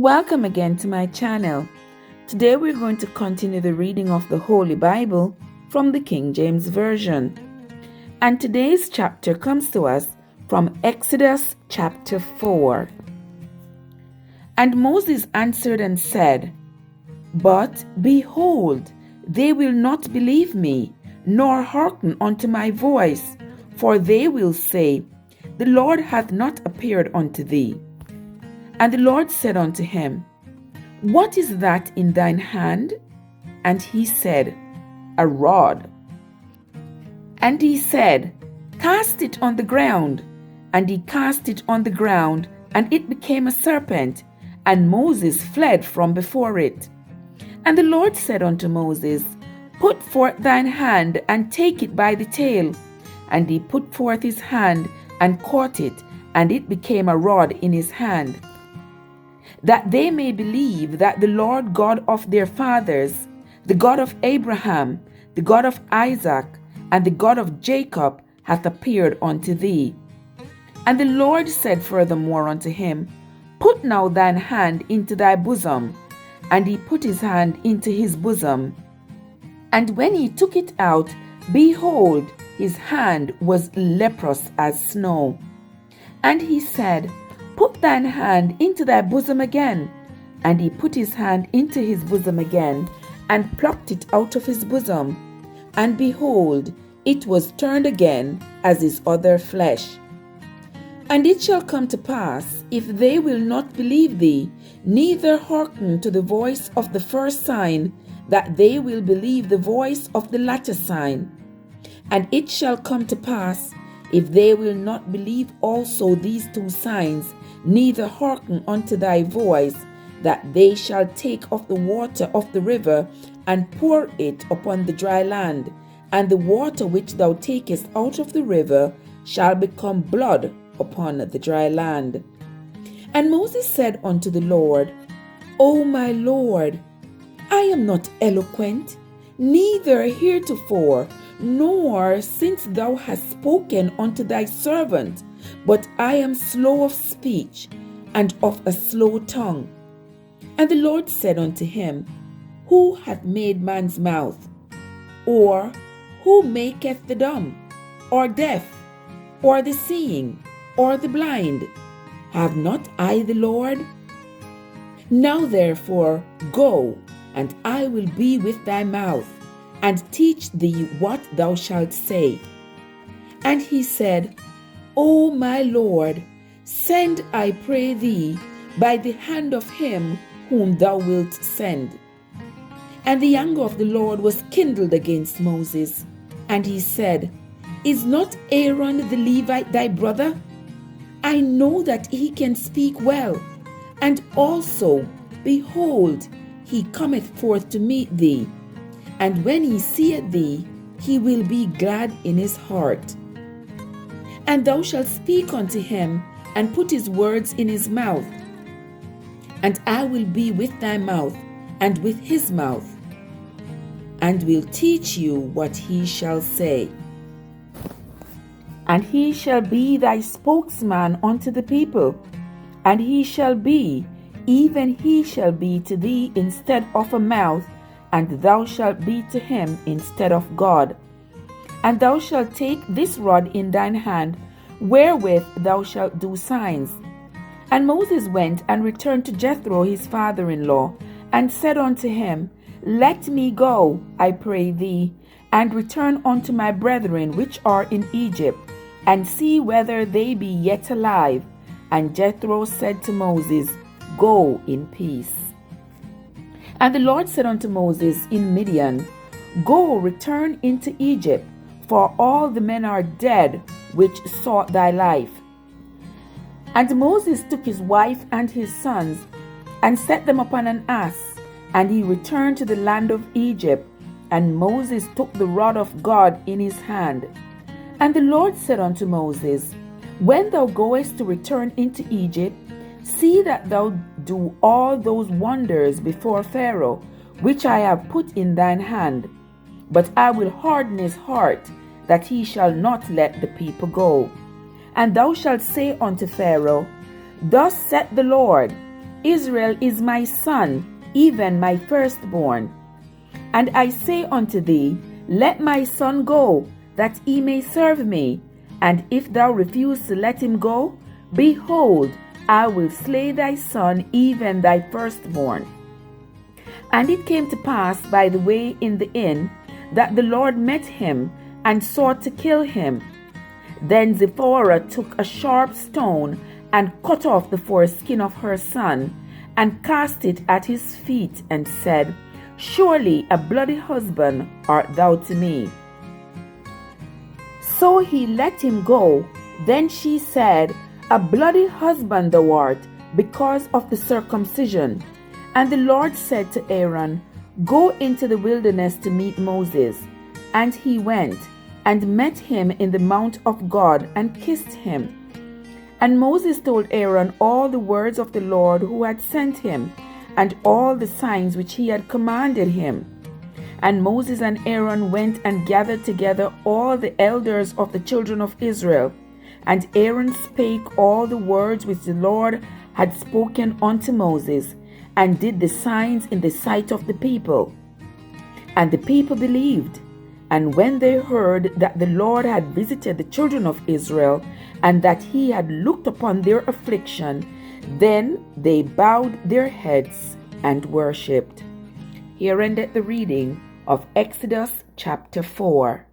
Welcome again to my channel. Today we're going to continue the reading of the Holy Bible from the King James Version. And today's chapter comes to us from Exodus chapter 4. And Moses answered and said, But behold, they will not believe me, nor hearken unto my voice, for they will say, The Lord hath not appeared unto thee. And the Lord said unto him, What is that in thine hand? And he said, A rod. And he said, Cast it on the ground. And he cast it on the ground, and it became a serpent, and Moses fled from before it. And the Lord said unto Moses, Put forth thine hand, and take it by the tail. And he put forth his hand, and caught it, and it became a rod in his hand. That they may believe that the Lord God of their fathers, the God of Abraham, the God of Isaac, and the God of Jacob, hath appeared unto thee. And the Lord said furthermore unto him, Put now thine hand into thy bosom. And he put his hand into his bosom. And when he took it out, behold, his hand was leprous as snow. And he said, Put thine hand into thy bosom again. And he put his hand into his bosom again, and plucked it out of his bosom. And behold, it was turned again as his other flesh. And it shall come to pass, if they will not believe thee, neither hearken to the voice of the first sign, that they will believe the voice of the latter sign. And it shall come to pass, if they will not believe also these two signs, neither hearken unto thy voice, that they shall take of the water of the river, and pour it upon the dry land, and the water which thou takest out of the river shall become blood upon the dry land. And Moses said unto the Lord, O my Lord, I am not eloquent, neither heretofore, nor since thou hast spoken unto thy servant, but I am slow of speech, and of a slow tongue. And the Lord said unto him, Who hath made man's mouth? Or who maketh the dumb, or deaf, or the seeing, or the blind? Have not I the Lord? Now therefore go, and I will be with thy mouth, and teach thee what thou shalt say. And he said, O my Lord, send, I pray thee, by the hand of him whom thou wilt send. And the anger of the Lord was kindled against Moses, and he said, Is not Aaron the Levite thy brother? I know that he can speak well, and also, behold, he cometh forth to meet thee. And when he seeth thee, he will be glad in his heart. And thou shalt speak unto him, and put his words in his mouth. And I will be with thy mouth, and with his mouth, and will teach you what he shall say. And he shall be thy spokesman unto the people, and he shall be, even he shall be to thee instead of a mouth, and thou shalt be to him instead of God. And thou shalt take this rod in thine hand, wherewith thou shalt do signs. And Moses went and returned to Jethro his father-in-law, and said unto him, Let me go, I pray thee, and return unto my brethren which are in Egypt, and see whether they be yet alive. And Jethro said to Moses, Go in peace. And the Lord said unto Moses in Midian, Go, return into Egypt, for all the men are dead which sought thy life. And Moses took his wife and his sons, and set them upon an ass, and he returned to the land of Egypt. And Moses took the rod of God in his hand. And the Lord said unto Moses, When thou goest to return into Egypt, see that thou do all those wonders before Pharaoh, which I have put in thine hand. But I will harden his heart, that he shall not let the people go. And thou shalt say unto Pharaoh, Thus saith the Lord, Israel is my son, even my firstborn. And I say unto thee, let my son go, that he may serve me. And if thou refuse to let him go, behold, I will slay thy son, even thy firstborn. And it came to pass by the way in the inn, that the Lord met him, and sought to kill him. Then Zipporah took a sharp stone, and cut off the foreskin of her son, and cast it at his feet, and said, Surely a bloody husband art thou to me. So he let him go. Then she said, A bloody husband thou art, because of the circumcision. And the Lord said to Aaron, Go into the wilderness to meet Moses. And he went, and met him in the mount of God, and kissed him. And Moses told Aaron all the words of the Lord who had sent him, and all the signs which he had commanded him. And Moses and Aaron went and gathered together all the elders of the children of Israel. And Aaron spake all the words which the Lord had spoken unto Moses, and did the signs in the sight of the people. And the people believed. And when they heard that the Lord had visited the children of Israel, and that he had looked upon their affliction, then they bowed their heads and worshipped. Here ended the reading of Exodus chapter 4.